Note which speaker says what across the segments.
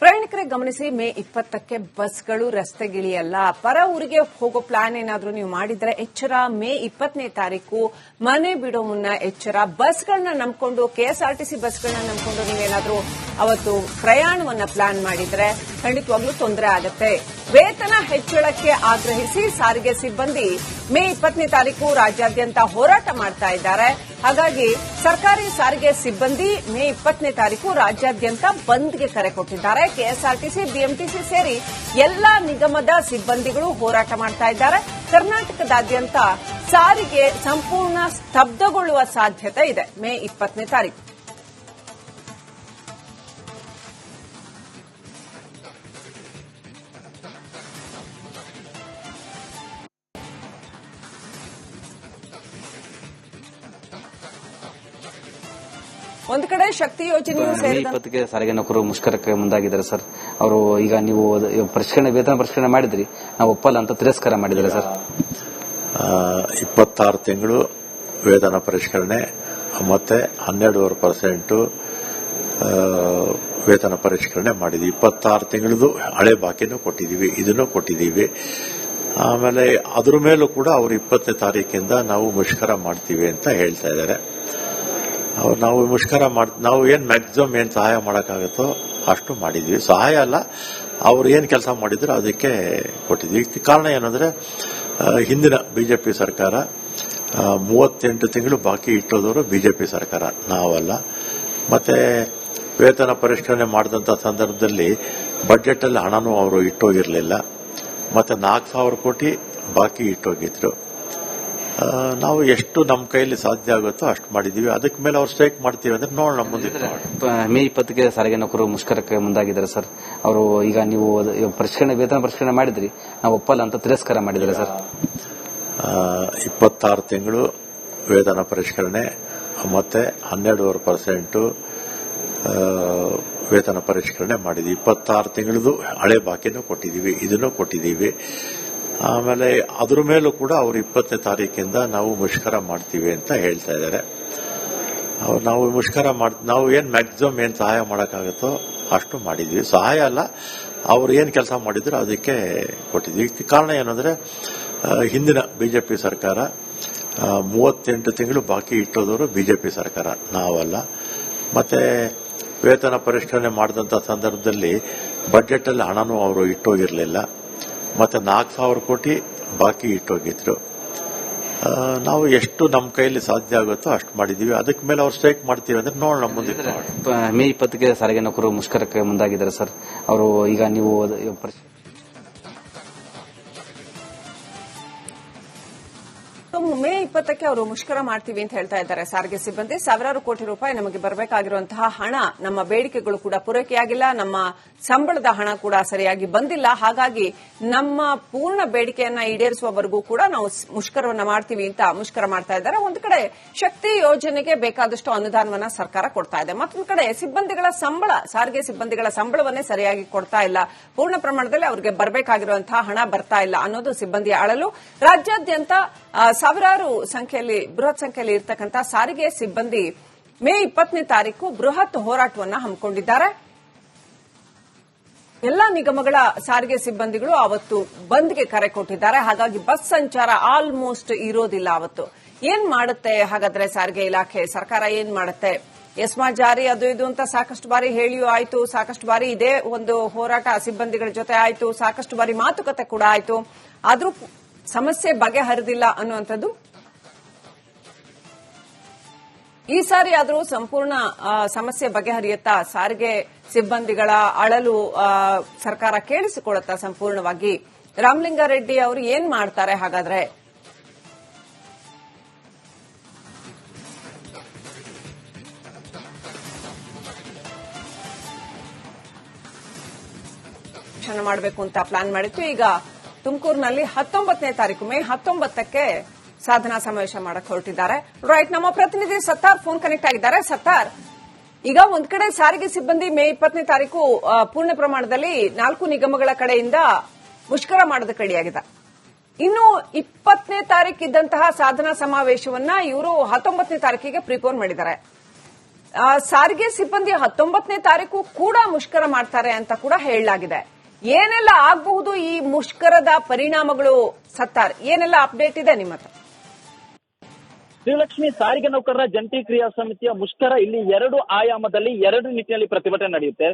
Speaker 1: ಪ್ರಯಾಣಿಕರೇ ಗಮನಿಸಿ, ಮೇ 20ಕ್ಕೆ ಬಸ್ಗಳು ರಸ್ತೆಗಿಳಿಯಲ್ಲ. ಪರ ಊರಿಗೆ ಹೋಗೋ ಪ್ಲಾನ್ ಏನಾದ್ರೂ ನೀವು ಮಾಡಿದ್ರೆ ಎಚ್ಚರ. ಮೇ 20ನೇ ತಾರೀಕು ಮನೆ ಬಿಡೋ ಮುನ್ನ ಎಚ್ಚರ. ಬಸ್ಗಳನ್ನ ನಂಬಿಕೊಂಡು, ಕೆಎಸ್ಆರ್ಟಿಸಿ ಬಸ್ಗಳನ್ನ ನಂಬಿಕೊಂಡು ನೀವೇನಾದ್ರೂ ಅವತ್ತು ಪ್ರಯಾಣವನ್ನ ಪ್ಲಾನ್ ಮಾಡಿದ್ರೆ ಖಂಡಿತವಾಗ್ಲೂ ತೊಂದರೆ ಆಗುತ್ತೆ. ವೇತನ ಹೆಚ್ಚಳಕ್ಕೆ ಆಗ್ರಹಿಸಿ ಸಾರಿಗೆ ಸಿಬ್ಬಂದಿ ಮೇ 20ನೇ ತಾರೀಕು ರಾಜ್ಯಾದ್ಯಂತ ಹೋರಾಟ ಮಾಡ್ತಾ ಇದ್ದಾರೆ. ಹಾಗಾಗಿ ಸರ್ಕಾರಿ ಸಾರಿಗೆ ಸಿಬ್ಬಂದಿ ಮೇ 20ನೇ ತಾರೀಕು ರಾಜ್ಯಾದ್ಯಂತ ಬಂದ್ಗೆ ಕರೆ ಕೊಟ್ಟಿದ್ದಾರೆ. ಕೆಎಸ್ಆರ್ಟಿಸಿ, ಬಿಎಂಟಿಸಿ ಸೇರಿ ಎಲ್ಲಾ ನಿಗಮದ ಸಿಬ್ಬಂದಿಗಳು ಹೋರಾಟ ಮಾಡ್ತಾ ಇದ್ದಾರೆ. ಕರ್ನಾಟಕದಾದ್ಯಂತ ಸಾರಿಗೆ ಸಂಪೂರ್ಣ ಸ್ತಬ್ಧಗೊಳ್ಳುವ ಸಾಧ್ಯತೆ ಇದೆ ಮೇ 20ನೇ ತಾರೀಕು. ಒಂದು ಕಡೆ ಶಕ್ತಿ ಯೋಜನೆಯೂ
Speaker 2: ಸೇರಿದಂತೆ ಸಾರಿಗೆ ನೌಕರರು ಮುಷ್ಕರಕ್ಕೆ ಮುಂದಾಗಿದ್ದಾರೆ ಸರ್. ಅವರು ಈಗ ನೀವು ವೇತನ ಪರಿಷ್ಕರಣೆ ಮಾಡಿದ್ರಿ, ನಾವು ಒಪ್ಪಲ್ಲ ಅಂತ ತಿರಸ್ಕಾರ ಮಾಡಿದ್ದಾರೆ ಸರ್.
Speaker 3: 26 ತಿಂಗಳು ವೇತನ ಪರಿಷ್ಕರಣೆ ಮತ್ತೆ 12% ವೇತನ ಪರಿಷ್ಕರಣೆ ಮಾಡಿದ್ವಿ. 26 ತಿಂಗಳದು ಹಳೆ ಬಾಕಿನೂ ಕೊಟ್ಟಿದ್ದೀವಿ, ಇದನ್ನು ಕೊಟ್ಟಿದ್ದೀವಿ. ಆಮೇಲೆ ಅದ್ರ ಮೇಲೂ ಕೂಡ ಅವರು 20ನೇ ತಾರೀಕಿಂದ ನಾವು ಮುಷ್ಕರ ಮಾಡ್ತೀವಿ ಅಂತ ಹೇಳ್ತಾ ಇದ್ದಾರೆ. ನಾವು ಮುಷ್ಕರ ನಾವು ಏನ್ ಮ್ಯಾಕ್ಸಿಮಮ್ ಏನ್ ಸಹಾಯ ಮಾಡಕ್ಕಾಗತ್ತೋ ಅಷ್ಟು ಮಾಡಿದ್ವಿ. ಸಹಾಯ ಅಲ್ಲ, ಅವ್ರು ಏನ್ ಕೆಲಸ ಮಾಡಿದ್ರು ಅದಕ್ಕೆ ಕೊಟ್ಟಿದ್ವಿ. ಕಾರಣ ಏನಂದ್ರೆ ಹಿಂದಿನ ಬಿಜೆಪಿ ಸರ್ಕಾರ 38 ತಿಂಗಳು ಬಾಕಿ ಇಟ್ಟೋದವರು ಬಿಜೆಪಿ ಸರ್ಕಾರ, ನಾವಲ್ಲ. ಮತ್ತೆ ವೇತನ ಪರಿಷ್ಕರಣೆ ಮಾಡಿದಂತ ಸಂದರ್ಭದಲ್ಲಿ ಬಜೆಟ್ ಅಲ್ಲಿ ಹಣನೂ ಅವರು ಇಟ್ಟೋಗಿರ್ಲಿಲ್ಲ. ಮತ್ತೆ 4,000 ಕೋಟಿ ಬಾಕಿ ಇಟ್ಟೋಗಿದ್ರು. ನಾವು ಎಷ್ಟು ನಮ್ಮ ಕೈಯಲ್ಲಿ ಸಾಧ್ಯ ಆಗುತ್ತೋ ಅಷ್ಟು ಮಾಡಿದೀವಿ. ಅದಕ್ಕೆ ಮೇಲೆ ಅವ್ರು ಸ್ಟ್ರೈಕ್ ಮಾಡ್ತೀವಿ ಅಂದ್ರೆ ನೋಡೋಣ ಮುಂದೆ.
Speaker 2: ಮೇ 20ಕ್ಕೆ ಸಾರಿಗೆ ನೌಕರರು ಮುಷ್ಕರಕ್ಕೆ ಮುಂದಾಗಿದ್ದಾರೆ ಸರ್. ಅವರು ಈಗ ನೀವು ವೇತನ ಪರಿಷ್ಕರಣೆ ಮಾಡಿದ್ರಿ, ನಾವು ಒಪ್ಪಲ್ಲ ಅಂತ ತಿರಸ್ಕಾರ ಮಾಡಿದ್ದಾರೆ ಸರ್.
Speaker 3: 26 ತಿಂಗಳು ವೇತನ ಪರಿಷ್ಕರಣೆ ಮತ್ತೆ 12% ವೇತನ ಪರಿಷ್ಕರಣೆ ಮಾಡಿದ್ವಿ. 26 ತಿಂಗಳದು ಹಳೆ ಬಾಕಿನೂ ಕೊಟ್ಟಿದ್ದೀವಿ, ಇದನ್ನು ಕೊಟ್ಟಿದ್ದೀವಿ. ಆಮೇಲೆ ಅದ್ರ ಮೇಲೂ ಕೂಡ ಅವರು 20ನೇ ತಾರೀಕಿಂದ ನಾವು ಮುಷ್ಕರ ಮಾಡ್ತೀವಿ ಅಂತ ಹೇಳ್ತಾ ಇದ್ದಾರೆ. ನಾವು ಮುಷ್ಕರ ನಾವು ಏನ್ ಮ್ಯಾಕ್ಸಿಮಮ್ ಏನ್ ಸಹಾಯ ಮಾಡಕ್ಕಾಗತ್ತೋ ಅಷ್ಟು ಮಾಡಿದ್ವಿ. ಸಹಾಯ ಅಲ್ಲ, ಅವ್ರು ಏನ್ ಕೆಲಸ ಮಾಡಿದ್ರು ಅದಕ್ಕೆ ಕೊಟ್ಟಿದ್ವಿ. ಕಾರಣ ಏನಂದ್ರೆ ಹಿಂದಿನ ಬಿಜೆಪಿ ಸರ್ಕಾರ 38 ತಿಂಗಳು ಬಾಕಿ ಇಟ್ಟೋದವರು ಬಿಜೆಪಿ ಸರ್ಕಾರ, ನಾವಲ್ಲ. ಮತ್ತೆ ವೇತನ ಪರಿಷ್ಕರಣೆ ಮಾಡಿದಂತ ಸಂದರ್ಭದಲ್ಲಿ ಬಜೆಟ್ ಅಲ್ಲಿ ಹಣನೂ ಅವರು ಇಟ್ಟೋಗಿರ್ಲಿಲ್ಲ. ಮತ್ತೆ 4,000 ಕೋಟಿ ಬಾಕಿ ಇಟ್ಟೋಗಿದ್ರು. ನಾವು ಎಷ್ಟು ನಮ್ಮ ಕೈಯಲ್ಲಿ ಸಾಧ್ಯ ಆಗುತ್ತೋ ಅಷ್ಟು ಮಾಡಿದೀವಿ. ಅದಕ್ಕೆ ಮೇಲೆ ಅವ್ರು ಸ್ಟ್ರೈಕ್ ಮಾಡ್ತೀವಿ ಅಂದ್ರೆ ನೋಡೋಣ ಮುಂದೆ.
Speaker 2: ಮೇ 20ಕ್ಕೆ ಸಾರಿಗೆ ನೌಕರರು ಮುಷ್ಕರಕ್ಕೆ ಮುಂದಾಗಿದ್ದಾರೆ ಸರ್. ಅವರು ಈಗ ನೀವು
Speaker 1: ಮೇ 20ಕ್ಕೆ ಅವರು ಮುಷ್ಕರ ಮಾಡ್ತೀವಿ ಅಂತ ಹೇಳ್ತಾ ಇದ್ದಾರೆ ಸಾರಿಗೆ ಸಿಬ್ಬಂದಿ. ಸಾವಿರಾರು ಕೋಟಿ ರೂಪಾಯಿ ನಮಗೆ ಬರಬೇಕಾಗಿರುವಂತಹ ಹಣ, ನಮ್ಮ ಬೇಡಿಕೆಗಳು ಕೂಡ ಪೂರೈಕೆಯಾಗಿಲ್ಲ, ನಮ್ಮ ಸಂಬಳದ ಹಣ ಕೂಡ ಸರಿಯಾಗಿ ಬಂದಿಲ್ಲ. ಹಾಗಾಗಿ ನಮ್ಮ ಪೂರ್ಣ ಬೇಡಿಕೆಯನ್ನ ಈಡೇರಿಸುವವರೆಗೂ ಕೂಡ ನಾವು ಮುಷ್ಕರವನ್ನ ಮಾಡ್ತೀವಿ ಅಂತ ಮುಷ್ಕರ ಮಾಡ್ತಾ ಇದ್ದಾರೆ. ಒಂದು ಕಡೆ ಶಕ್ತಿ ಯೋಜನೆಗೆ ಬೇಕಾದಷ್ಟು ಅನುದಾನವನ್ನ ಸರ್ಕಾರ ಕೊಡ್ತಾ ಇದೆ, ಮತ್ತೊಂದು ಕಡೆ ಸಾರಿಗೆ ಸಿಬ್ಬಂದಿಗಳ ಸಂಬಳವನ್ನೇ ಸರಿಯಾಗಿ ಕೊಡ್ತಾ ಇಲ್ಲ. ಪೂರ್ಣ ಪ್ರಮಾಣದಲ್ಲಿ ಅವರಿಗೆ ಬರಬೇಕಾಗಿರುವಂತಹ ಹಣ ಬರ್ತಾ ಇಲ್ಲ ಅನ್ನೋದು ಸಿಬ್ಬಂದಿಯ ಅಳಲು. ರಾಜ್ಯಾದ್ಯಂತ ಸಾವಿರಾರು ಬೃಹತ್ ಸಂಖ್ಯೆಯಲ್ಲಿ ಇರತಕ್ಕಂಥ ಸಾರಿಗೆ ಸಿಬ್ಬಂದಿ ಮೇ 20ನೇ ತಾರೀಕು ಬೃಹತ್ ಹೋರಾಟವನ್ನ ಹಮ್ಮಿಕೊಂಡಿದ್ದಾರೆ. ಎಲ್ಲಾ ನಿಗಮಗಳ ಸಾರಿಗೆ ಸಿಬ್ಬಂದಿಗಳು ಅವತ್ತು ಬಂದ್ಗೆ ಕರೆ ಕೊಟ್ಟಿದ್ದಾರೆ. ಹಾಗಾಗಿ ಬಸ್ ಸಂಚಾರ ಆಲ್ಮೋಸ್ಟ್ ಇರೋದಿಲ್ಲ ಅವತ್ತು. ಏನ್ ಮಾಡುತ್ತೆ ಹಾಗಾದ್ರೆ ಸಾರಿಗೆ ಇಲಾಖೆ, ಸರ್ಕಾರ ಏನ್ ಮಾಡುತ್ತೆ? ಎಸ್ಮಾ ಜಾರಿ ಅದು ಇದು ಅಂತ ಸಾಕಷ್ಟು ಬಾರಿ ಹೇಳಿಯೂ ಆಯ್ತು, ಸಾಕಷ್ಟು ಬಾರಿ ಇದೇ ಒಂದು ಹೋರಾಟ ಸಿಬ್ಬಂದಿಗಳ ಜೊತೆ ಆಯ್ತು, ಸಾಕಷ್ಟು ಬಾರಿ ಮಾತುಕತೆ ಕೂಡ ಆಯ್ತು. ಆದ್ರೂ ಸಮಸ್ಯೆ ಬಗೆಹರಿದಿಲ್ಲ ಅನ್ನುವಂಥದ್ದು. ಈ ಸಾರಿ ಆದರೂ ಸಂಪೂರ್ಣ ಸಮಸ್ಯೆ ಬಗೆಹರಿಯುತ್ತಾ? ಸಾರಿಗೆ ಸಿಬ್ಬಂದಿಗಳ ಅಳಲು ಸರ್ಕಾರ ಕೇಳಿಸಿಕೊಳ್ಳುತ್ತಾ ಸಂಪೂರ್ಣವಾಗಿ? ರಾಮಲಿಂಗಾರೆಡ್ಡಿ ಅವರು ಏನ್ ಮಾಡ್ತಾರೆ ಹಾಗಾದ್ರೆ? ಮಾಡಬೇಕು ಅಂತ ಪ್ಲಾನ್ ಮಾಡಿತ್ತು. ಈಗ ತುಮಕೂರಿನಲ್ಲಿ 19ನೇ ತಾರೀಕು ಮೇ 19ಕ್ಕೆ ಸಾಧನಾ ಸಮಾವೇಶ ಮಾಡಕ್ಕೆ ಹೊರಟಿದ್ದಾರೆ. ರೈಟ್, ನಮ್ಮ ಪ್ರತಿನಿಧಿ ಸತ್ತಾರ್ ಫೋನ್ ಕನೆಕ್ಟ್ ಆಗಿದ್ದಾರೆ. ಸತ್ತಾರ್, ಈಗ ಒಂದ್ ಕಡೆ ಸಾರಿಗೆ ಸಿಬ್ಬಂದಿ ಮೇ 20ನೇ ತಾರೀಕು ಪೂರ್ಣ ಪ್ರಮಾಣದಲ್ಲಿ 4 ನಿಗಮಗಳ ಕಡೆಯಿಂದ ಮುಷ್ಕರ ಮಾಡೋದಕ್ಕೆ ರೆಡಿಯಾಗಿದೆ. ಇನ್ನು 20ನೇ ತಾರೀಕು ಇದ್ದಂತಹ ಸಾಧನಾ ಸಮಾವೇಶವನ್ನ ಇವರು 19ನೇ ತಾರೀಕಿಗೆ ಪ್ರಿಪೋನ್ ಮಾಡಿದ್ದಾರೆ. ಸಾರಿಗೆ ಸಿಬ್ಬಂದಿ 19ನೇ ತಾರೀಕು ಕೂಡ ಮುಷ್ಕರ ಮಾಡ್ತಾರೆ ಅಂತ ಕೂಡ ಹೇಳಲಾಗಿದೆ. ಏನೆಲ್ಲ ಆಗಬಹುದು ಈ ಮುಷ್ಕರದ ಪರಿಣಾಮಗಳು ಸತ್ತಾರ್? ಏನೆಲ್ಲ ಅಪ್ಡೇಟ್ ಇದೆ ನಿಮ್ಮ ಹತ್ರ?
Speaker 4: ಶ್ರೀಲಕ್ಷ್ಮಿ, ಸಾರಿಗೆ ನೌಕರರ ಜಂಟಿ ಕ್ರಿಯಾ ಸಮಿತಿಯ ಮುಷ್ಕರ ಇಲ್ಲಿ 2 ಆಯಾಮದಲ್ಲಿ 2 ನಿಟ್ಟಿನಲ್ಲಿ ಪ್ರತಿಭಟನೆ ನಡೆಯುತ್ತೆ.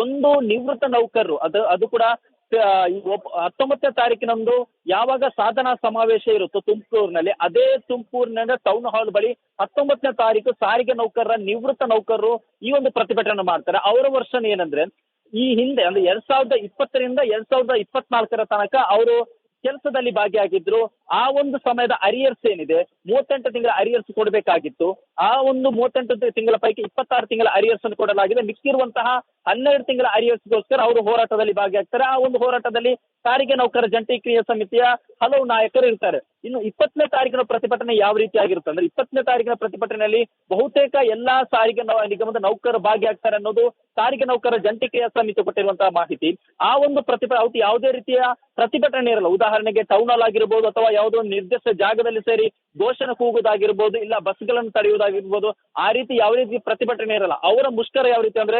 Speaker 4: ಒಂದು ನಿವೃತ್ತ ನೌಕರರು, ಅದು ಕೂಡ 19ನೇ ತಾರೀಕಿನಂದು ಯಾವಾಗ ಸಾಧನಾ ಸಮಾವೇಶ ಇರುತ್ತೋ ತುಮಕೂರಿನಲ್ಲಿ, ಅದೇ ತುಮಕೂರಿನ ಟೌನ್ ಹಾಲ್ ಬಳಿ 19ನೇ ತಾರೀಕು ಸಾರಿಗೆ ನೌಕರರ ನಿವೃತ್ತ ನೌಕರರು ಈ ಒಂದು ಪ್ರತಿಭಟನೆ ಮಾಡ್ತಾರೆ. ಅವರ ವರ್ಷನ್ ಏನಂದ್ರೆ, ಈ ಹಿಂದೆ ಅಂದ್ರೆ 2020ರಿಂದ 2024 ತನಕ ಅವರು ಕೆಲಸದಲ್ಲಿ ಭಾಗಿಯಾಗಿದ್ರು. ಆ ಒಂದು ಸಮಯದ ಅರಿಯರ್ಸ್ ಏನಿದೆ, 38 ತಿಂಗಳ ಅರಿಯರ್ಸ್ ಕೊಡಬೇಕಾಗಿತ್ತು. ಆ ಒಂದು 38 ತಿಂಗಳ ಪೈಕಿ 26 ತಿಂಗಳ ಅರಿಯರ್ಸ್ ಅನ್ನು ಕೊಡಲಾಗಿದೆ. ಮಿಕ್ಕಿರುವಂತಹ 12 ತಿಂಗಳ ಅರಿಯರ್ಸ್ಗೋಸ್ಕರ ಅವರು ಹೋರಾಟದಲ್ಲಿ ಭಾಗಿಯಾಗ್ತಾರೆ. ಆ ಒಂದು ಹೋರಾಟದಲ್ಲಿ ಸಾರಿಗೆ ನೌಕರರ ಜಂಟಿ ಕ್ರಿಯಾ ಸಮಿತಿಯ ಹಲವು ನಾಯಕರು ಇರ್ತಾರೆ. ಇನ್ನು 20ನೇ ತಾರೀಕಿನ ಪ್ರತಿಭಟನೆ ಯಾವ ರೀತಿ ಆಗಿರುತ್ತೆ ಅಂದ್ರೆ, 20ನೇ ತಾರೀಕಿನ ಪ್ರತಿಭಟನೆಯಲ್ಲಿ ಬಹುತೇಕ ಎಲ್ಲಾ ಸಾರಿಗೆ ನಿಗಮದ ನೌಕರರು ಭಾಗಿಯಾಗ್ತಾರೆ ಅನ್ನೋದು ಸಾರಿಗೆ ನೌಕರರ ಜಂಟಿ ಕ್ರಿಯಾ ಸಮಿತಿ ಕೊಟ್ಟಿರುವಂತಹ ಮಾಹಿತಿ. ಆ ಒಂದು ಅವತ್ತು ಯಾವುದೇ ರೀತಿಯ ಪ್ರತಿಭಟನೆ ಇರಲ್ಲ. ಉದಾಹರಣೆಗೆ ಟೌನ್ ಹಾಲ್ ಆಗಿರ್ಬೋದು, ಅಥವಾ ಯಾವುದೋ ಒಂದು ನಿರ್ದಿಷ್ಟ ಜಾಗದಲ್ಲಿ ಸೇರಿ ಘೋಷಣೆ ಕೂಗುವುದಾಗಿರ್ಬೋದು, ಇಲ್ಲ ಬಸ್ಗಳನ್ನು ತಡೆಯುವುದಾಗಿರ್ಬೋದು, ಆ ರೀತಿ ಯಾವ ರೀತಿ ಪ್ರತಿಭಟನೆ ಇರಲ್ಲ. ಅವರ ಮುಷ್ಕರ ಯಾವ ರೀತಿ ಅಂದ್ರೆ,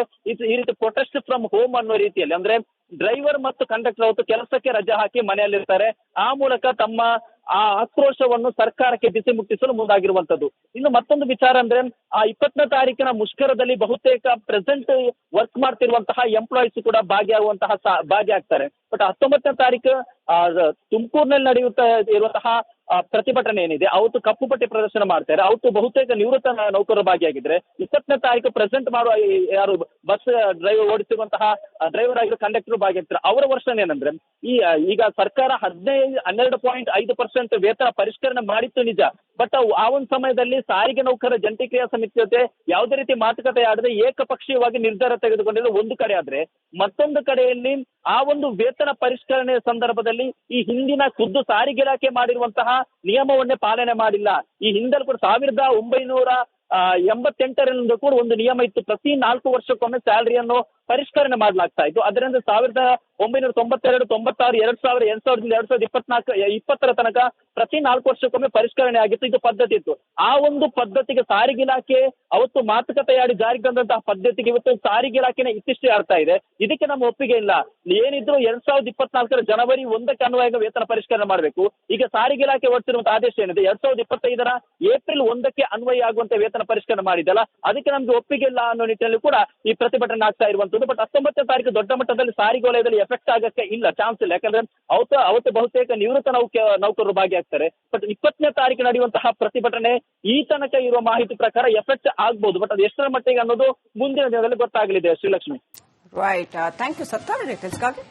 Speaker 4: ಈ ರೀತಿ ಪ್ರೊಟೆಸ್ಟ್ ಫ್ರಮ್ ಹೋಮ್ ಅನ್ನೋ ರೀತಿಯಲ್ಲಿ, ಅಂದ್ರೆ ಡ್ರೈವರ್ ಮತ್ತು ಕಂಡಕ್ಟರ್ ಅವತ್ತು ಕೆಲಸಕ್ಕೆ ರಜೆ ಹಾಕಿ ಮನೆಯಲ್ಲಿರ್ತಾರೆ. ಆ ಮೂಲಕ ತಮ್ಮ ಆ ಆಕ್ರೋಶವನ್ನು ಸರ್ಕಾರಕ್ಕೆ ಬಿಸಿ ಮುಟ್ಟಿಸಲು ಮುಂದಾಗಿರುವಂತದ್ದು. ಇನ್ನು ಮತ್ತೊಂದು ವಿಚಾರ ಅಂದ್ರೆ, ಆ 20ನೇ ತಾರೀಕಿನ ಮುಷ್ಕರದಲ್ಲಿ ಬಹುತೇಕ ಪ್ರೆಸೆಂಟ್ ವರ್ಕ್ ಮಾಡ್ತಿರುವಂತಹ ಎಂಪ್ಲಾಯೀಸ್ ಕೂಡ ಭಾಗಿಯಾಗ್ತಾರೆ. ಬಟ್ 19ನೇ ತಾರೀಕು ತುಮಕೂರಿನಲ್ಲಿ ನಡೆಯುತ್ತಾ ಇರುವಂತಹ ಪ್ರತಿಭಟನೆ ಏನಿದೆ, ಅವತ್ತು ಕಪ್ಪು ಪಟ್ಟಿ ಪ್ರದರ್ಶನ ಮಾಡ್ತಾರೆ. ಅವತ್ತು ಬಹುತೇಕ ನಿವೃತ್ತ ನೌಕರರು ಭಾಗಿಯಾಗಿದ್ರೆ, 20ನೇ ತಾರೀಕು ಪ್ರೆಸೆಂಟ್ ಮಾಡುವ ಯಾರು ಬಸ್ ಡ್ರೈವರ್ ಓಡಿಸುವಂತಹ ಡ್ರೈವರ್ ಆಗಿರೋ ಕಂಡಕ್ಟರ್ ಭಾಗಿಯಾಗ್ತಾರೆ. ಅವರ ವರ್ಷನ್ ಏನಂದ್ರೆ, ಈಗ ಸರ್ಕಾರ 12.5% ವೇತನ ಪರಿಷ್ಕರಣೆ ಮಾಡಿತ್ತು ನಿಜ. ಬಟ್ ಆ ಒಂದು ಸಮಯದಲ್ಲಿ ಸಾರಿಗೆ ನೌಕರರ ಜಂಟಿ ಕ್ರಿಯಾ ಸಮಿತಿ ಜೊತೆ ಯಾವುದೇ ರೀತಿ ಮಾತುಕತೆ ಆಡದೆ ಏಕಪಕ್ಷೀಯವಾಗಿ ನಿರ್ಧಾರ ತೆಗೆದುಕೊಂಡಿರೋ ಒಂದು ಕಡೆ ಆದ್ರೆ, ಮತ್ತೊಂದು ಕಡೆಯಲ್ಲಿ ಆ ಒಂದು ವೇತನ ಪರಿಷ್ಕರಣೆಯ ಸಂದರ್ಭದಲ್ಲಿ ಈ ಹಿಂದಿನ ಖುದ್ದು ಸಾರಿಗೆ ಇಲಾಖೆ ಮಾಡಿರುವಂತಹ ನಿಯಮವನ್ನೇ ಪಾಲನೆ ಮಾಡಿಲ್ಲ. ಈ ಹಿಂದೆಲ್ಲೂ ಕೂಡ 1988ರಿಂದ ಕೂಡ ಒಂದು ನಿಯಮ ಇತ್ತು, ಪ್ರತಿ 4 ವರ್ಷಕ್ಕೊಮ್ಮೆ ಸ್ಯಾಲರಿಯನ್ನು ಪರಿಷ್ಕರಣೆ ಮಾಡಲಾಗ್ತಾ ಇತ್ತು. ಅದರಿಂದ 1992, 96, 2000, 2024, ತನಕ ಪ್ರತಿ 4 ವರ್ಷಕ್ಕೊಮ್ಮೆ ಪರಿಷ್ಕರಣೆ ಆಗಿತ್ತು. ಇದು ಪದ್ಧತಿ ಇತ್ತು. ಆ ಒಂದು ಪದ್ಧತಿಗೆ ಸಾರಿಗೆ ಇಲಾಖೆ ಅವತ್ತು ಮಾತುಕತೆಯಾಡಿ ಜಾರಿಗೆ ತಂದಂತಹ ಪದ್ಧತಿಗೆ ಇವತ್ತು ಸಾರಿಗೆ ಇಲಾಖೆನ ಇತ್ತಿಷ್ಟೇ ಆಗ್ತಾ ಇದೆ. ಇದಕ್ಕೆ ನಮ್ಮ ಒಪ್ಪಿಗೆ ಇಲ್ಲ. ಏನಿದ್ರು 2024 ಜನವರಿ 1ಕ್ಕೆ ಅನ್ವಯ ವೇತನ ಪರಿಷ್ಕರಣೆ ಮಾಡಬೇಕು. ಈಗ ಸಾರಿಗೆ ಇಲಾಖೆ ಹೊರಡಿಸಿರುವಂತಹ ಆದೇಶ ಏನಿದೆ, 2025ರ ಏಪ್ರಿಲ್ 1ಕ್ಕೆ ಅನ್ವಯ ಆಗುವಂತೆ ವೇತನ ಪರಿಷ್ಕರಣೆ ಮಾಡಿದಲ್ಲ, ಅದಕ್ಕೆ ನಮ್ಗೆ ಒಪ್ಪಿಗೆ ಇಲ್ಲ ಅನ್ನೋ ನಿಟ್ಟಿನಲ್ಲಿ ಕೂಡ ಈ ಪ್ರತಿಭಟನೆ ಆಗ್ತಾ ಇರುವಂತದ್ದು. ಬಟ್ 19ನೇ ತಾರೀಕು ದೊಡ್ಡ ಮಟ್ಟದಲ್ಲಿ ಸಾರಿಗೆ ವಲಯದಲ್ಲಿ ಎಫೆಕ್ಟ್ ಆಗಕ್ಕೆ ಇಲ್ಲ, ಚಾನ್ಸ್ ಇಲ್ಲ. ಯಾಕಂದ್ರೆ ಅವತ್ತು ಬಹುತೇಕ ನಿವೃತ್ತ ನೌಕರರು ಭಾಗಿಯಾಗ್ತಾರೆ. ಬಟ್ 20ನೇ ತಾರೀಕು ನಡೆಯುವಂತಹ ಪ್ರತಿಭಟನೆ ಈ ತನಕ ಇರುವ ಮಾಹಿತಿ ಪ್ರಕಾರ ಎಫೆಕ್ಟ್ ಆಗ್ಬಹುದು. ಬಟ್ ಅದು ಎಷ್ಟರ ಮಟ್ಟಿಗೆ ಅನ್ನೋದು ಮುಂದಿನ ದಿನದಲ್ಲಿ ಗೊತ್ತಾಗಲಿದೆ. Shrilakshmi,
Speaker 1: right. Thank you Sattar ಡೀಟೇಲ್ಸ್ಗಾಗಿ.